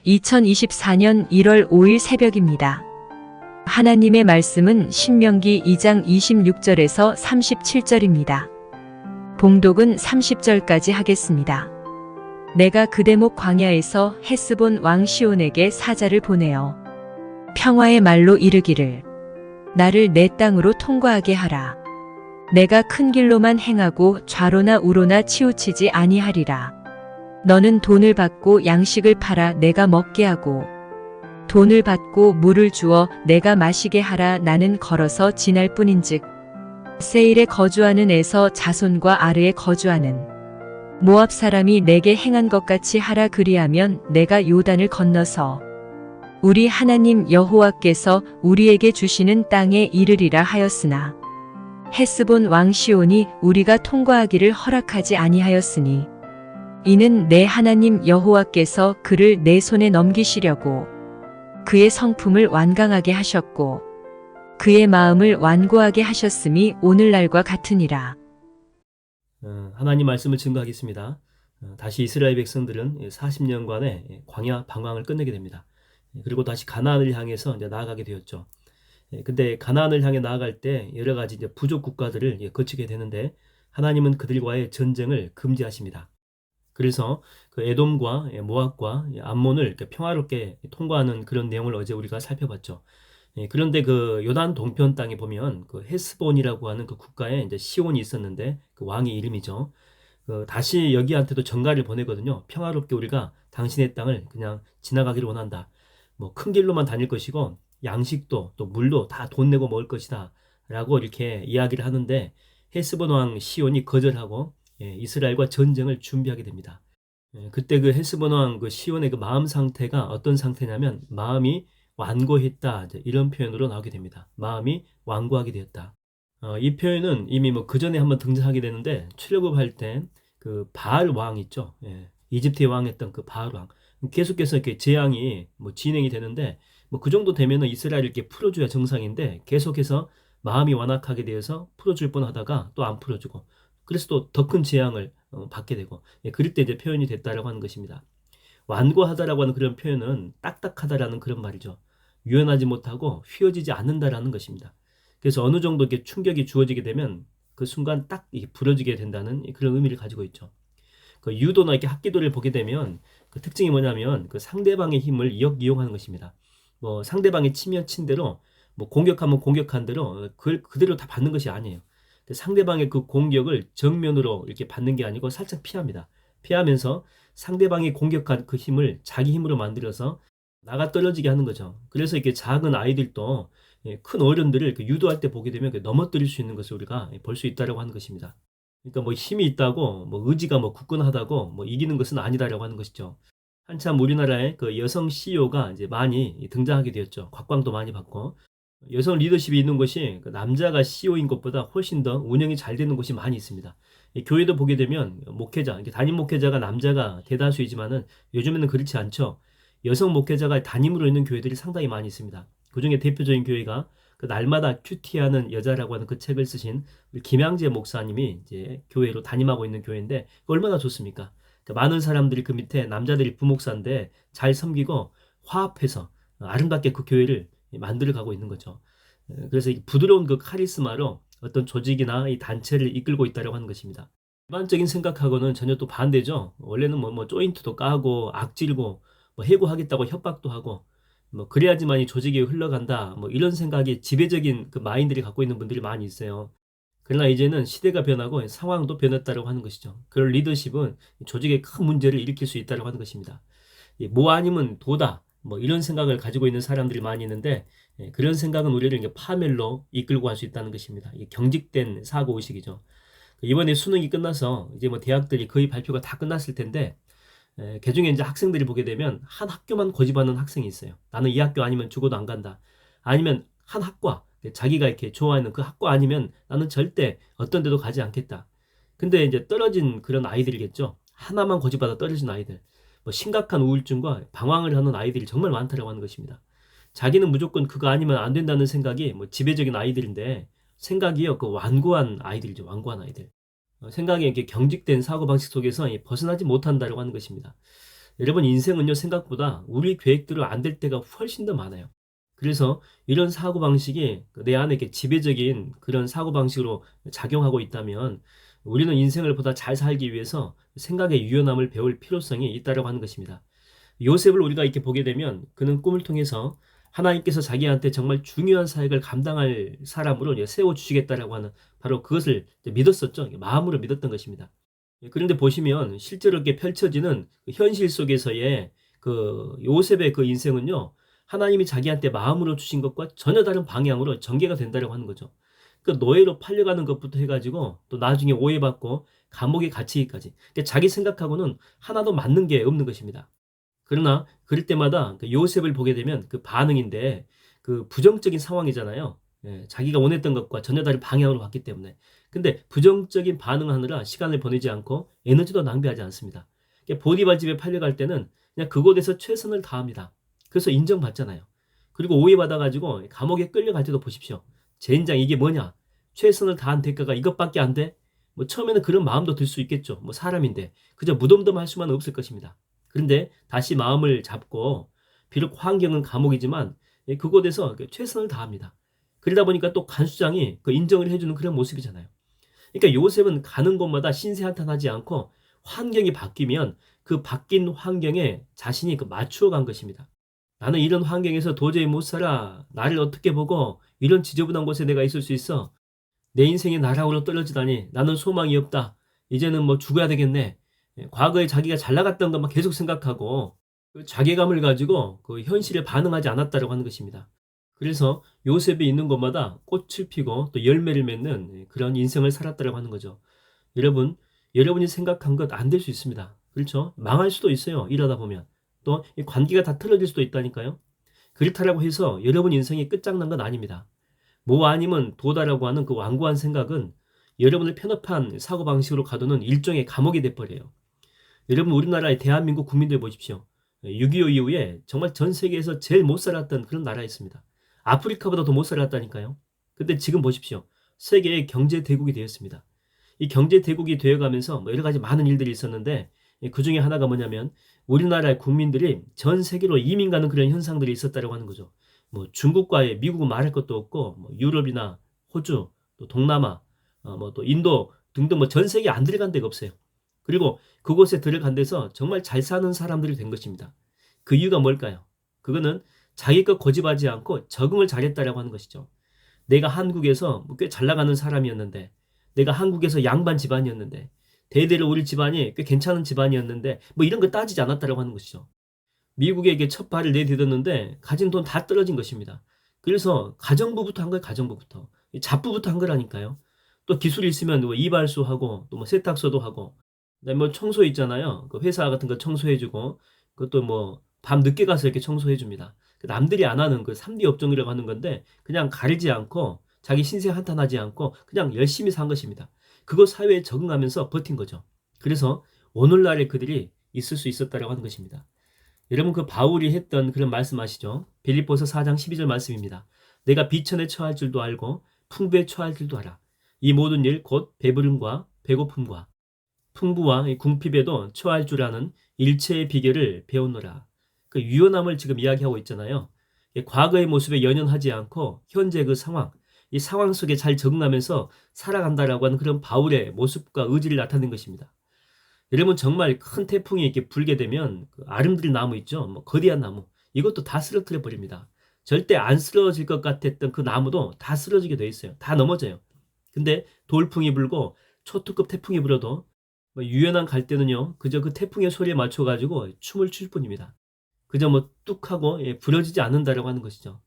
2024년 1월 5일 새벽입니다. 하나님의 말씀은 신명기 2장 26절에서 37절입니다. 봉독은 30절까지 하겠습니다. 내가 그 대목 광야에서 헤스본 왕 시온에게 사자를 보내어 평화의 말로 이르기를 나를 내 땅으로 통과하게 하라. 내가 큰 길로만 행하고 좌로나 우로나 치우치지 아니하리라. 너는 돈을 받고 양식을 팔아 내가 먹게 하고 돈을 받고 물을 주어 내가 마시게 하라. 나는 걸어서 지날 뿐인즉 세일에 거주하는 에서 자손과 아르에 거주하는 모압 사람이 내게 행한 것 같이 하라. 그리하면 내가 요단을 건너서 우리 하나님 여호와께서 우리에게 주시는 땅에 이르리라 하였으나 헤스본 왕 시온이 우리가 통과하기를 허락하지 아니하였으니 이는 내 하나님 여호와께서 그를 내 손에 넘기시려고 그의 성품을 완강하게 하셨고 그의 마음을 완고하게 하셨음이 오늘날과 같으니라. 하나님 말씀을 증거하겠습니다. 다시 이스라엘 백성들은 40년간의 광야 방황을 끝내게 됩니다. 그리고 다시 가나안을 향해서 이제 나아가게 되었죠. 근데 가나안을 향해 나아갈 때 여러 가지 이제 부족 국가들을 거치게 되는데 하나님은 그들과의 전쟁을 금지하십니다. 그래서 그 에돔과 모압과 암몬을 평화롭게 통과하는 그런 내용을 어제 우리가 살펴봤죠. 그런데 그 요단 동편 땅에 보면 그 헤스본이라고 하는 그 국가에 이제 시온이 있었는데 그 왕의 이름이죠. 다시 여기한테도 전가를 보내거든요. 평화롭게 우리가 당신의 땅을 그냥 지나가기를 원한다. 뭐 큰 길로만 다닐 것이고 양식도 또 물도 다 돈 내고 먹을 것이다. 라고 이렇게 이야기를 하는데 헤스본 왕 시온이 거절하고 이스라엘과 전쟁을 준비하게 됩니다. 그때 그 헤스본 왕 그 시온의 그 마음 상태가 어떤 상태냐면 마음이 완고했다 이런 표현으로 나오게 됩니다. 마음이 완고하게 되었다. 이 표현은 이미 뭐 그 전에 한번 등장하게 되는데 출애굽할 때 그 바알 왕 있죠. 이집트의 왕했던 그 바알 왕 계속해서 이렇게 재앙이 뭐 진행이 되는데 뭐 그 정도 되면은 이스라엘을 이렇게 풀어줘야 정상인데 계속해서 마음이 완악하게 되어서 풀어줄 뻔하다가 또 안 풀어주고 그래서 또 더 큰 재앙을 받게 되고 그럴 때 이제 표현이 됐다라고 하는 것입니다. 완고하다라고 하는 그런 표현은 딱딱하다라는 그런 말이죠. 유연하지 못하고 휘어지지 않는다라는 것입니다. 그래서 어느 정도 이렇게 충격이 주어지게 되면 그 순간 딱 부러지게 된다는 그런 의미를 가지고 있죠. 그 유도나 이렇게 합기도를 보게 되면 그 특징이 뭐냐면 그 상대방의 힘을 이용하는 것입니다. 뭐 상대방이 치면 친 대로 뭐 공격하면 공격한 대로 그대로 다 받는 것이 아니에요. 상대방의 그 공격을 정면으로 이렇게 받는 게 아니고 살짝 피합니다. 피하면서 상대방이 공격한 그 힘을 자기 힘으로 만들어서 나가 떨어지게 하는 거죠. 그래서 이렇게 작은 아이들도 큰 어른들을 유도할 때 보게 되면 넘어뜨릴 수 있는 것을 우리가 볼 수 있다라고 하는 것입니다. 그러니까 뭐 힘이 있다고 뭐 의지가 뭐 굳건하다고 뭐 이기는 것은 아니다라고 하는 것이죠. 한참 우리나라에 그 여성 CEO가 이제 많이 등장하게 되었죠. 곽광도 많이 받고 여성 리더십이 있는 곳이 그 남자가 CEO인 것보다 훨씬 더 운영이 잘 되는 곳이 많이 있습니다. 교회도 보게 되면 목회자, 담임 목회자가 남자가 대다수이지만은 요즘에는 그렇지 않죠. 여성 목회자가 담임으로 있는 교회들이 상당히 많이 있습니다. 그 중에 대표적인 교회가 그 날마다 큐티하는 여자라고 하는 그 책을 쓰신 우리 김양재 목사님이 이제 교회로 담임하고 있는 교회인데 얼마나 좋습니까? 그러니까 많은 사람들이 그 밑에 남자들이 부목사인데 잘 섬기고 화합해서 아름답게 그 교회를 만들어 가고 있는 거죠. 그래서 부드러운 그 카리스마로 어떤 조직이나 이 단체를 이끌고 있다고 하는 것입니다. 일반적인 생각하고는 전혀 또 반대죠. 원래는 뭐 조인트도 까고 악질고 뭐 해고하겠다고 협박도 하고 뭐 그래야지만 이 조직이 흘러간다 뭐 이런 생각이 지배적인 그 마인드를 갖고 있는 분들이 많이 있어요. 그러나 이제는 시대가 변하고 상황도 변했다고 하는 것이죠. 그런 리더십은 조직에 큰 문제를 일으킬 수 있다고 하는 것입니다. 뭐 아니면 도다 뭐 이런 생각을 가지고 있는 사람들이 많이 있는데 그런 생각은 우리를 이제 파멸로 이끌고 갈 수 있다는 것입니다. 이게 경직된 사고의식이죠. 이번에 수능이 끝나서 이제 뭐 대학들이 거의 발표가 다 끝났을 텐데 그중에 이제 학생들이 보게 되면 한 학교만 고집하는 학생이 있어요. 나는 이 학교 아니면 죽어도 안 간다. 아니면 한 학과 자기가 이렇게 좋아하는 그 학과 아니면 나는 절대 어떤 데도 가지 않겠다. 근데 이제 떨어진 그런 아이들이겠죠. 하나만 고집하다 떨어진 아이들. 뭐 심각한 우울증과 방황을 하는 아이들이 정말 많다고 하는 것입니다. 자기는 무조건 그거 아니면 안 된다는 생각이 뭐 지배적인 아이들인데 생각이요 그 완고한 아이들이죠. 완고한 아이들. 생각에 이렇게 경직된 사고방식 속에서 벗어나지 못한다고 하는 것입니다. 여러분 인생은요 생각보다 우리 계획대로 안 될 때가 훨씬 더 많아요. 그래서 이런 사고방식이 내 안에 이렇게 지배적인 그런 사고방식으로 작용하고 있다면 우리는 인생을 보다 잘 살기 위해서 생각의 유연함을 배울 필요성이 있다고 하는 것입니다. 요셉을 우리가 이렇게 보게 되면 그는 꿈을 통해서 하나님께서 자기한테 정말 중요한 사역을 감당할 사람으로 이제 세워주시겠다라고 하는 바로 그것을 이제 믿었었죠. 마음으로 믿었던 것입니다. 그런데 보시면 실제로 이렇게 펼쳐지는 그 현실 속에서의 그 요셉의 그 인생은요, 하나님이 자기한테 마음으로 주신 것과 전혀 다른 방향으로 전개가 된다고 하는 거죠. 그 노예로 팔려가는 것부터 해가지고 또 나중에 오해받고 감옥에 갇히기까지. 그러니까 자기 생각하고는 하나도 맞는 게 없는 것입니다. 그러나 그럴 때마다 그 요셉을 보게 되면 그 반응인데 그 부정적인 상황이잖아요. 예, 자기가 원했던 것과 전혀 다른 방향으로 갔기 때문에. 근데 부정적인 반응하느라 시간을 보내지 않고 에너지도 낭비하지 않습니다. 그러니까 보디발 집에 팔려갈 때는 그냥 그곳에서 최선을 다합니다. 그래서 인정받잖아요. 그리고 오해받아가지고 감옥에 끌려갈 때도 보십시오. 젠장 이게 뭐냐? 최선을 다한 대가가 이것밖에 안 돼? 뭐 처음에는 그런 마음도 들 수 있겠죠. 뭐 사람인데 그저 무덤덤할 수만은 없을 것입니다. 그런데 다시 마음을 잡고 비록 환경은 감옥이지만 그곳에서 최선을 다합니다. 그러다 보니까 또 간수장이 그 인정을 해주는 그런 모습이잖아요. 그러니까 요셉은 가는 곳마다 신세한탄하지 않고 환경이 바뀌면 그 바뀐 환경에 자신이 그 맞추어 간 것입니다. 나는 이런 환경에서 도저히 못 살아. 나를 어떻게 보고 이런 지저분한 곳에 내가 있을 수 있어. 내 인생이 나락으로 떨어지다니 나는 소망이 없다. 이제는 뭐 죽어야 되겠네. 과거에 자기가 잘 나갔던 것만 계속 생각하고 그 자괴감을 가지고 그 현실에 반응하지 않았다고 하는 것입니다. 그래서 요셉이 있는 곳마다 꽃을 피고 또 열매를 맺는 그런 인생을 살았다고 하는 거죠. 여러분, 여러분이 생각한 것 안 될 수 있습니다. 그렇죠? 망할 수도 있어요. 일하다 보면. 또 이 관계가 다 틀어질 수도 있다니까요. 그렇다라고 해서 여러분 인생이 끝장난 건 아닙니다. 뭐 아니면 도다라고 하는 그 완고한 생각은 여러분을 편협한 사고방식으로 가두는 일종의 감옥이 돼버려요. 여러분 우리나라의 대한민국 국민들 보십시오. 6.25 이후에 정말 전 세계에서 제일 못 살았던 그런 나라였습니다. 아프리카보다 더 못 살았다니까요. 근데 지금 보십시오. 세계의 경제 대국이 되었습니다. 이 경제 대국이 되어가면서 뭐 여러 가지 많은 일들이 있었는데 그 중에 하나가 뭐냐면 우리나라의 국민들이 전 세계로 이민 가는 그런 현상들이 있었다고 하는 거죠. 뭐 중국과의 미국은 말할 것도 없고 뭐 유럽이나 호주, 또 동남아, 뭐 또 인도 등등 뭐 전 세계 안 들어간 데가 없어요. 그리고 그곳에 들어간 데서 정말 잘 사는 사람들이 된 것입니다. 그 이유가 뭘까요? 그거는 자기 것 고집하지 않고 적응을 잘했다라고 하는 것이죠. 내가 한국에서 꽤 잘 나가는 사람이었는데, 내가 한국에서 양반 집안이었는데, 대대로 우리 집안이 꽤 괜찮은 집안이었는데, 뭐 이런 거 따지지 않았다라고 하는 것이죠. 미국에게 첫 발을 내딛었는데 가진 돈 다 떨어진 것입니다. 그래서 가정부부터 한 거예요. 가정부부터. 잡부부터 한 거라니까요. 또 기술이 있으면 뭐 이발소하고 또 뭐 세탁소도 하고 그다음에 뭐 청소 있잖아요. 그 회사 같은 거 청소해주고 그것도 뭐 밤 늦게 가서 이렇게 청소해줍니다. 남들이 안 하는 그 3D 업종이라고 하는 건데 그냥 가리지 않고 자기 신세 한탄하지 않고 그냥 열심히 산 것입니다. 그거 사회에 적응하면서 버틴 거죠. 그래서 오늘날의 그들이 있을 수 있었다라고 하는 것입니다. 여러분 그 바울이 했던 그런 말씀 아시죠? 빌립보서 4장 12절 말씀입니다. 내가 비천에 처할 줄도 알고 풍부에 처할 줄도 알아. 이 모든 일 곧 배부름과 배고픔과 풍부와 궁핍에도 처할 줄 아는 일체의 비결을 배우노라. 그 유연함을 지금 이야기하고 있잖아요. 과거의 모습에 연연하지 않고 현재 그 상황, 이 상황 속에 잘 적응하면서 살아간다라고 하는 그런 바울의 모습과 의지를 나타낸 것입니다. 여러분 정말 큰 태풍이 이렇게 불게 되면 그 아름드릴 나무 있죠? 뭐 거대한 나무. 이것도 다 쓰러뜨려 버립니다. 절대 안 쓰러질 것 같았던 그 나무도 다 쓰러지게 돼 있어요. 다 넘어져요. 근데 돌풍이 불고 초특급 태풍이 불어도 뭐 유연한 갈대는요. 그저 그 태풍의 소리에 맞춰 가지고 춤을 출 뿐입니다. 그저 뭐 뚝하고 부러지지 않는다라고 하는 것이죠.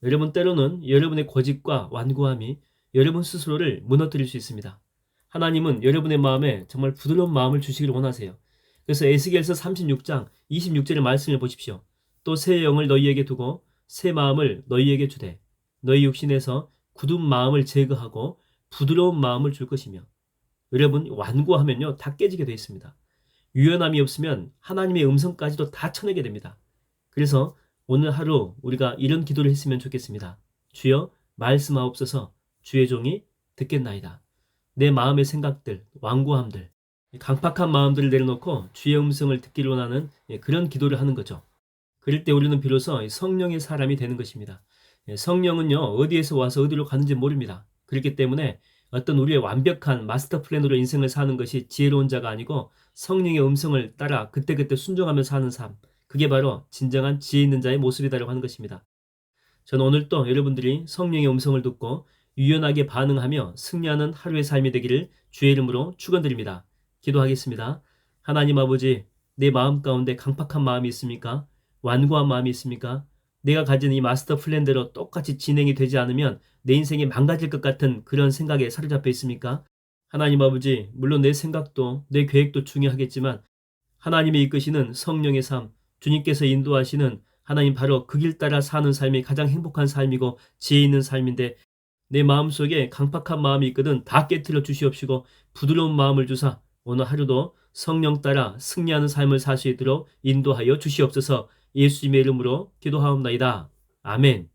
여러분 때로는 여러분의 고집과 완고함이 여러분 스스로를 무너뜨릴 수 있습니다. 하나님은 여러분의 마음에 정말 부드러운 마음을 주시기를 원하세요. 그래서 에스겔서 36장 26절의 말씀을 보십시오. 또 새 영을 너희에게 두고 새 마음을 너희에게 주되 너희 육신에서 굳은 마음을 제거하고 부드러운 마음을 줄 것이며 여러분 완고하면요 다 깨지게 되어 있습니다. 유연함이 없으면 하나님의 음성까지도 다 쳐내게 됩니다. 그래서 오늘 하루 우리가 이런 기도를 했으면 좋겠습니다. 주여 말씀하옵소서 주의 종이 듣겠나이다. 내 마음의 생각들, 완고함들, 강팍한 마음들을 내려놓고 주의 음성을 듣기를 원하는 그런 기도를 하는 거죠. 그럴 때 우리는 비로소 성령의 사람이 되는 것입니다. 성령은요, 어디에서 와서 어디로 가는지 모릅니다. 그렇기 때문에 어떤 우리의 완벽한 마스터 플랜으로 인생을 사는 것이 지혜로운 자가 아니고 성령의 음성을 따라 그때그때 순종하며 사는 삶, 그게 바로 진정한 지혜 있는 자의 모습이다라고 하는 것입니다. 저는 오늘 또 여러분들이 성령의 음성을 듣고 유연하게 반응하며 승리하는 하루의 삶이 되기를 주의 이름으로 축원드립니다. 기도하겠습니다. 하나님 아버지, 내 마음 가운데 강팍한 마음이 있습니까? 완고한 마음이 있습니까? 내가 가진 이 마스터 플랜대로 똑같이 진행이 되지 않으면 내 인생이 망가질 것 같은 그런 생각에 사로잡혀 있습니까? 하나님 아버지, 물론 내 생각도 내 계획도 중요하겠지만 하나님이 이끄시는 성령의 삶, 주님께서 인도하시는 하나님 바로 그 길 따라 사는 삶이 가장 행복한 삶이고 지혜 있는 삶인데 내 마음속에 강팍한 마음이 있거든 다 깨트려 주시옵시고 부드러운 마음을 주사 오늘 하루도 성령 따라 승리하는 삶을 살 수 있도록 인도하여 주시옵소서. 예수님의 이름으로 기도하옵나이다. 아멘.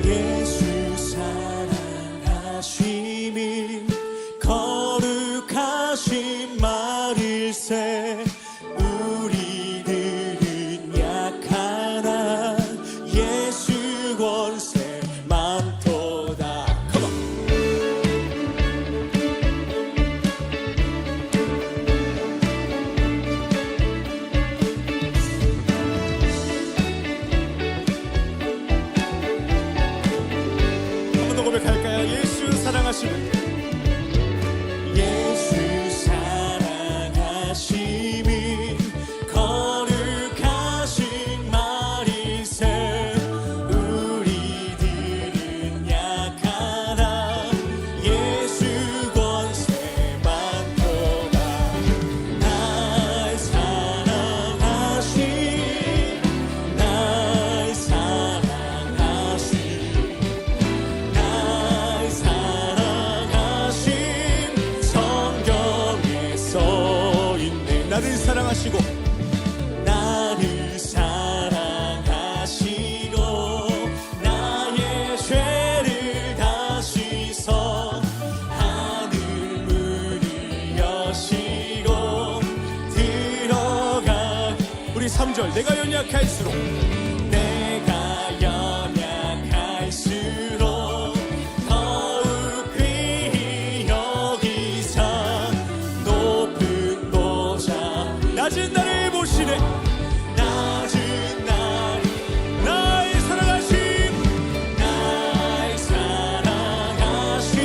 예수 사랑하심이 거룩하신 말일세 우리들은 약하나 예수 권세 많도다. Come on. 한 번 더 고백할까요? 예수 사랑하심은 예수 사랑하심이 거룩하신 말이세 우리들은 약하나 예수 권세 많도다. 날 사랑하신 날 사랑하신 날 사랑하신 성경에 써있네. 나를 사랑하시고 나를 사랑하시고 나의 죄를 다 씻어 하늘 문을 여시고 들어가. 우리 3절 내가 연약할수록 내가 연약할수록 더욱 귀히 여기사 높은 보좌 낮은 나를 보시네. 낮은 날 나의 사랑하심 날 사랑하심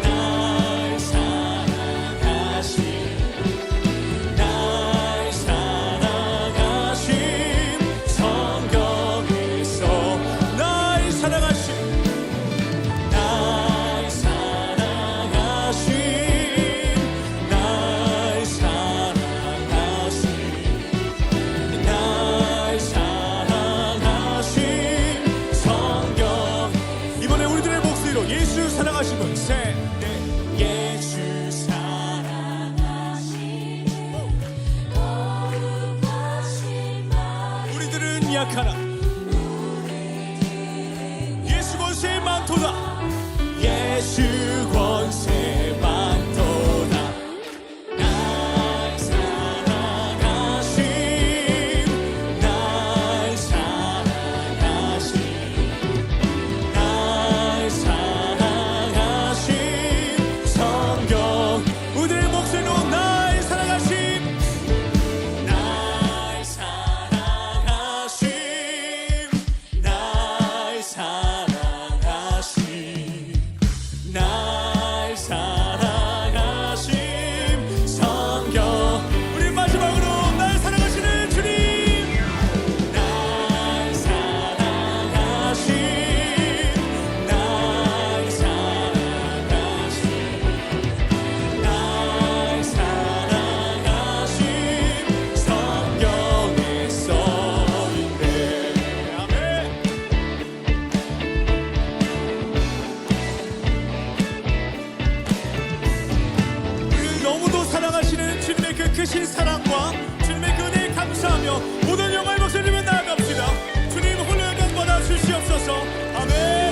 날 사랑하심 날 사랑하심 성경에서 날 사랑하심 날 사랑하심 날 사랑하심 날 사랑하심 성경. 이번에 우리들의 목소리로 예수 사랑하심은 셋넷 예수 사랑하심 거룩하신 말 우리들은 약하나 예수 권세 많도다. 예수 권세 많도다. 날 사랑하심 날 사랑하심 날 사랑하심 성경. 우리의 목소리로 날 사랑하심 날 사랑하심 크신 사랑과 주님의 그 은혜에 감사하며 모든 영광의 목소리로 나아갑시다. 주님 홀로 영광 받아 주시옵소서. 아멘.